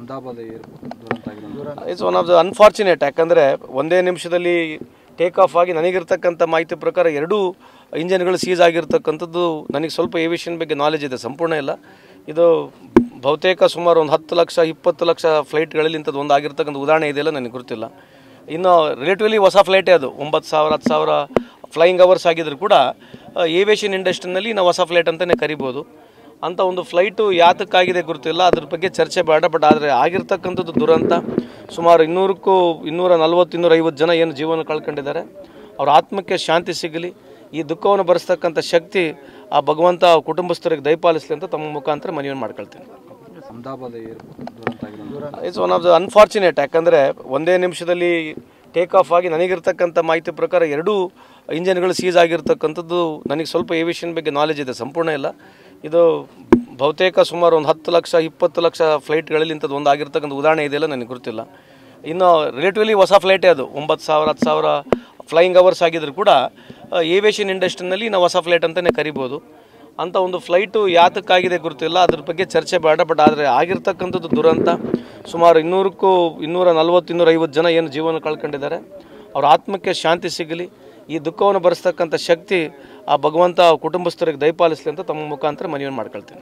ಅಹಮದಾಬಾದ್ ದುರಂತ ಆಗಿರೋದು it's one of the unfortunate. ಯಾಕಂದರೆ ಒಂದೇ ನಿಮಿಷದಲ್ಲಿ ಟೇಕ್ ಆಫ್ ಆಗಿ ನನಗಿರ್ತಕ್ಕಂಥ ಮಾಹಿತಿ ಪ್ರಕಾರ 2 ಇಂಜನ್ಗಳು ಸೀಸ್ ಆಗಿರ್ತಕ್ಕಂಥದ್ದು. ನನಗೆ ಸ್ವಲ್ಪ ಏವಿಯೇಷನ್ ಬಗ್ಗೆ ನಾಲೆಜ್ ಇದೆ, ಸಂಪೂರ್ಣ ಇಲ್ಲ. ಇದು ಬಹುತೇಕ ಸುಮಾರು ಒಂದು 10 ಲಕ್ಷ 20 ಲಕ್ಷ ಫ್ಲೈಟ್ಗಳಲ್ಲಿ ಇಂಥದ್ದು ಒಂದು ಆಗಿರ್ತಕ್ಕಂಥ ಉದಾಹರಣೆ ಇದೆಯಲ್ಲ, ನನಗೆ ಗೊತ್ತಿಲ್ಲ. ಇನ್ನು ರಿಲೇಟಿವ್ಲಿ ಹೊಸ ಫ್ಲೈಟೇ ಅದು, 9,000 10,000 ಫ್ಲೈಯಿಂಗ್ ಅವರ್ಸ್ ಆಗಿದ್ರು ಕೂಡ ಏವಿಯೇಷನ್ ಇಂಡಸ್ಟ್ರಿನಲ್ಲಿ ನಾವು ಹೊಸ ಫ್ಲೈಟ್ ಅಂತಲೇ ಕರಿಬೋದು. ಅಂಥ ಒಂದು ಫ್ಲೈಟು ಯಾತಕ್ಕಾಗಿದೆ ಗೊತ್ತಿಲ್ಲ, ಅದ್ರ ಬಗ್ಗೆ ಚರ್ಚೆ ಬೇಡ. ಬಟ್ ಆದರೆ ಆಗಿರ್ತಕ್ಕಂಥದ್ದು ದುರಂತ. ಸುಮಾರು 200ಕ್ಕೂ 240 250 ಜನ ಏನು ಜೀವನ ಕಳ್ಕೊಂಡಿದ್ದಾರೆ. ಅವ್ರ ಆತ್ಮಕ್ಕೆ ಶಾಂತಿ ಸಿಗಲಿ, ಈ ದುಃಖವನ್ನು ಭರಿಸ್ತಕ್ಕಂಥ ಶಕ್ತಿ ಆ ಭಗವಂತ ಕುಟುಂಬಸ್ಥರಿಗೆ ದಯಪಾಲಿಸಲಿ ಅಂತ ತಮ್ಮ ಮುಖಾಂತರ ಮನವಿಯನ್ನು ಮಾಡ್ಕೊಳ್ತೀನಿ. ಅಹಮದಾಬಾದ್ ದುರಂತ ಆಗಿರೋದು it's one of the unfortunate. ಯಾಕಂದರೆ ಒಂದೇ ನಿಮಿಷದಲ್ಲಿ ಟೇಕ್ ಆಫ್ ಆಗಿ ನನಗಿರ್ತಕ್ಕಂಥ ಮಾಹಿತಿ ಪ್ರಕಾರ 2 ಇಂಜನ್ಗಳು ಸೀಸ್ ಆಗಿರ್ತಕ್ಕಂಥದ್ದು. ನನಗೆ ಸ್ವಲ್ಪ ಏವಿಯೇಷನ್ ಬಗ್ಗೆ ನಾಲೆಜ್ ಇದೆ, ಸಂಪೂರ್ಣ ಇಲ್ಲ. ಇದು ಬಹುತೇಕ ಸುಮಾರು ಒಂದು 10 ಲಕ್ಷ 20 ಲಕ್ಷ ಫ್ಲೈಟ್ಗಳಲ್ಲಿ ಇಂಥದ್ದು ಒಂದು ಆಗಿರ್ತಕ್ಕಂಥ ಉದಾಹರಣೆ ಇದೆಯಲ್ಲ, ನನಗೆ ಗೊತ್ತಿಲ್ಲ. ಇನ್ನು ರಿಲೇಟಿವ್ಲಿ ಹೊಸ ಫ್ಲೈಟೇ ಅದು, 9,000 10,000 ಫ್ಲೈಯಿಂಗ್ ಅವರ್ಸ್ ಆಗಿದ್ರು ಕೂಡ ಏವಿಯೇಷನ್ ಇಂಡಸ್ಟ್ರಿನಲ್ಲಿ ನಾವು ಹೊಸ ಫ್ಲೈಟ್ ಅಂತಲೇ ಕರಿಬೋದು. ಅಂಥ ಒಂದು ಫ್ಲೈಟು ಯಾತಕ್ಕಾಗಿದೆ ಗೊತ್ತಿಲ್ಲ, ಅದ್ರ ಬಗ್ಗೆ ಚರ್ಚೆ ಬೇಡ. ಬಟ್ ಆದರೆ ಆಗಿರ್ತಕ್ಕಂಥದ್ದು ದುರಂತ. ಸುಮಾರು 200ಕ್ಕೂ 240 250 ಜನ ಏನು ಜೀವನ ಕಳ್ಕೊಂಡಿದ್ದಾರೆ. ಅವ್ರ ಆತ್ಮಕ್ಕೆ ಶಾಂತಿ ಸಿಗಲಿ, ಈ ದುಃಖವನ್ನು ಭರಿಸ್ತಕ್ಕಂಥ ಶಕ್ತಿ ಆ ಭಗವಂತ ಕುಟುಂಬಸ್ಥರಿಗೆ ದಯಪಾಲಿಸಲಿ ಅಂತ ತಮ್ಮ ಮುಖಾಂತರ ಮನವಿಯನ್ನು ಮಾಡ್ಕೊಳ್ತೀನಿ.